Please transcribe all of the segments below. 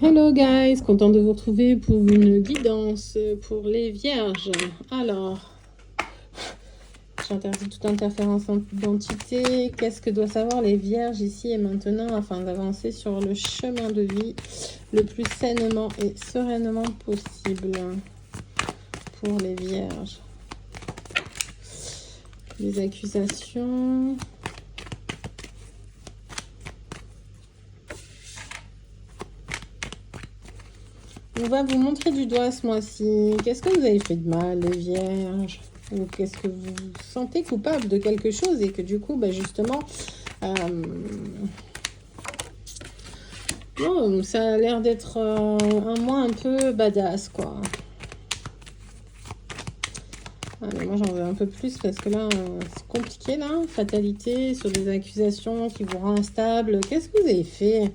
Hello guys, content de vous retrouver pour une guidance pour les vierges. Alors, j'interdis toute interférence d'entité. Qu'est-ce que doivent savoir les vierges ici et maintenant afin d'avancer sur le chemin de vie le plus sainement et sereinement possible pour les vierges? Les accusations. On va vous montrer du doigt ce mois-ci. Qu'est-ce que vous avez fait de mal, les vierges? Ou qu'est-ce que vous sentez coupable de quelque chose et que du coup, justement, ça a l'air d'être un mois un peu badass, quoi. Allez, moi j'en veux un peu plus parce que là, c'est compliqué, là. Fatalité, sur des accusations qui vous rendent instable. Qu'est-ce que vous avez fait?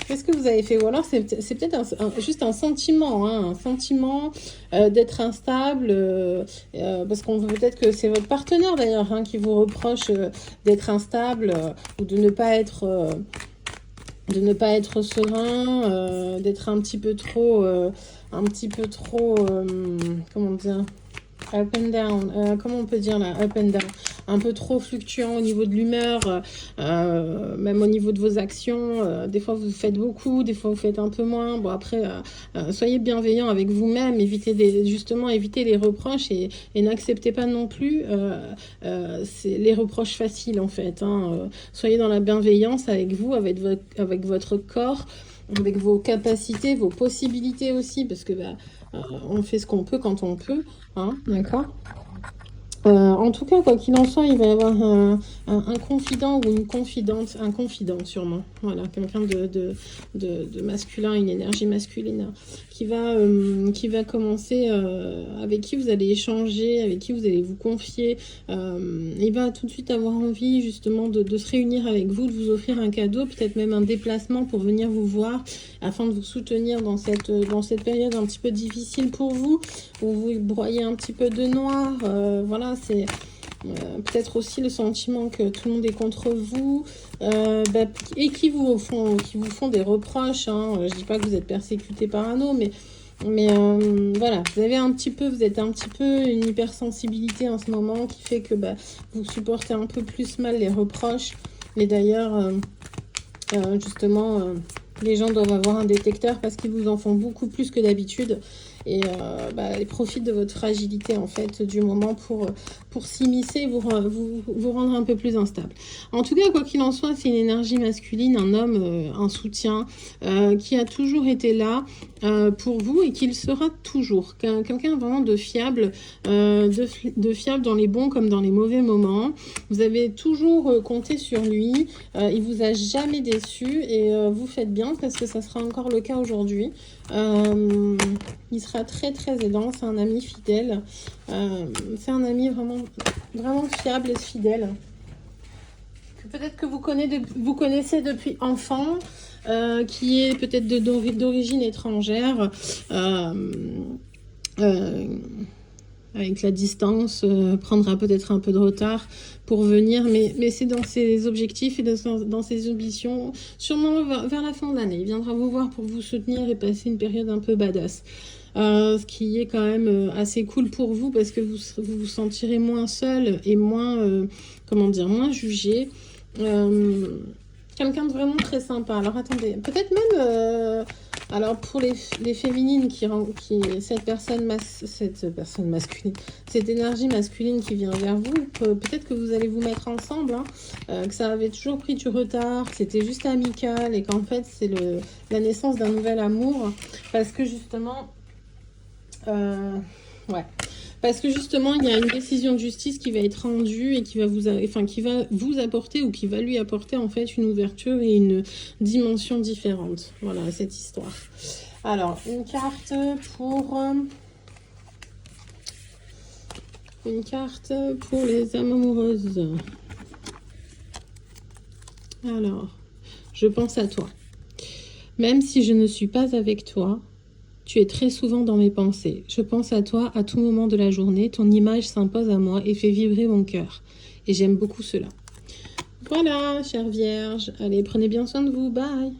Qu'est-ce que vous avez fait? Ou alors c'est peut-être juste un sentiment, hein, un sentiment d'être instable, parce qu'on veut peut-être que c'est votre partenaire d'ailleurs hein, qui vous reproche d'être instable ou de ne pas être serein, d'être un petit peu trop, comment dire? Up and down, comment on peut dire là, up and down, un peu trop fluctuant au niveau de l'humeur, même au niveau de vos actions, des fois vous faites beaucoup, des fois vous faites un peu moins, bon après, soyez bienveillant avec vous-même, évitez les reproches et n'acceptez pas non plus c'est les reproches faciles en fait, hein, soyez dans la bienveillance avec vous, avec votre corps, avec vos capacités, vos possibilités aussi, parce que on fait ce qu'on peut quand on peut, hein, d'accord. En tout cas, quoi qu'il en soit, il va y avoir un confident ou une confidente, un confident sûrement, voilà, quelqu'un de masculin, une énergie masculine, qui va commencer, avec qui vous allez échanger, avec qui vous allez vous confier. Il va tout de suite avoir envie justement de se réunir avec vous, de vous offrir un cadeau, peut-être même un déplacement pour venir vous voir, afin de vous soutenir dans cette période un petit peu difficile pour vous, où vous broyez un petit peu de noir, voilà, c'est peut-être aussi le sentiment que tout le monde est contre vous, et qui vous font des reproches, hein. Je dis pas que vous êtes persécuté par un homme, mais voilà, vous êtes un petit peu une hypersensibilité en ce moment qui fait que vous supportez un peu plus mal les reproches. Et d'ailleurs, justement, les gens doivent avoir un détecteur parce qu'ils vous en font beaucoup plus que d'habitude. Et ils profitent de votre fragilité en fait du moment pour s'immiscer et vous rendre un peu plus instable. En tout cas, quoi qu'il en soit, c'est une énergie masculine, un homme, un soutien qui a toujours été là pour vous et qui le sera toujours. Quelqu'un vraiment de fiable, de fiable dans les bons comme dans les mauvais moments. Vous avez toujours compté sur lui. Il vous a jamais déçu et vous faites bien parce que ça sera encore le cas aujourd'hui. Il sera très très aidant, c'est un ami fidèle, c'est un ami vraiment, vraiment fiable et fidèle. Peut-être que vous connaissez depuis enfant, qui est peut-être d'origine étrangère, avec la distance, prendra peut-être un peu de retard pour venir, mais c'est dans ses objectifs et dans ses ambitions, sûrement vers la fin de l'année. Il viendra vous voir pour vous soutenir et passer une période un peu badass. Ce qui est quand même assez cool pour vous parce que vous vous sentirez moins seul et moins, moins jugé. Quelqu'un de vraiment très sympa. Alors attendez, peut-être même... alors pour les féminines cette énergie masculine qui vient vers vous, peut-être que vous allez vous mettre ensemble, hein, que ça avait toujours pris du retard, que c'était juste amical et qu'en fait c'est la naissance d'un nouvel amour parce que justement parce que justement, il y a une décision de justice qui va être rendue et qui va vous apporter ou qui va lui apporter en fait une ouverture et une dimension différente. Voilà, cette histoire. Alors, une carte pour les âmes amoureuses. Alors, je pense à toi. Même si je ne suis pas avec toi, tu es très souvent dans mes pensées. Je pense à toi à tout moment de la journée. Ton image s'impose à moi et fait vibrer mon cœur. Et j'aime beaucoup cela. Voilà, chère Vierge. Allez, prenez bien soin de vous. Bye.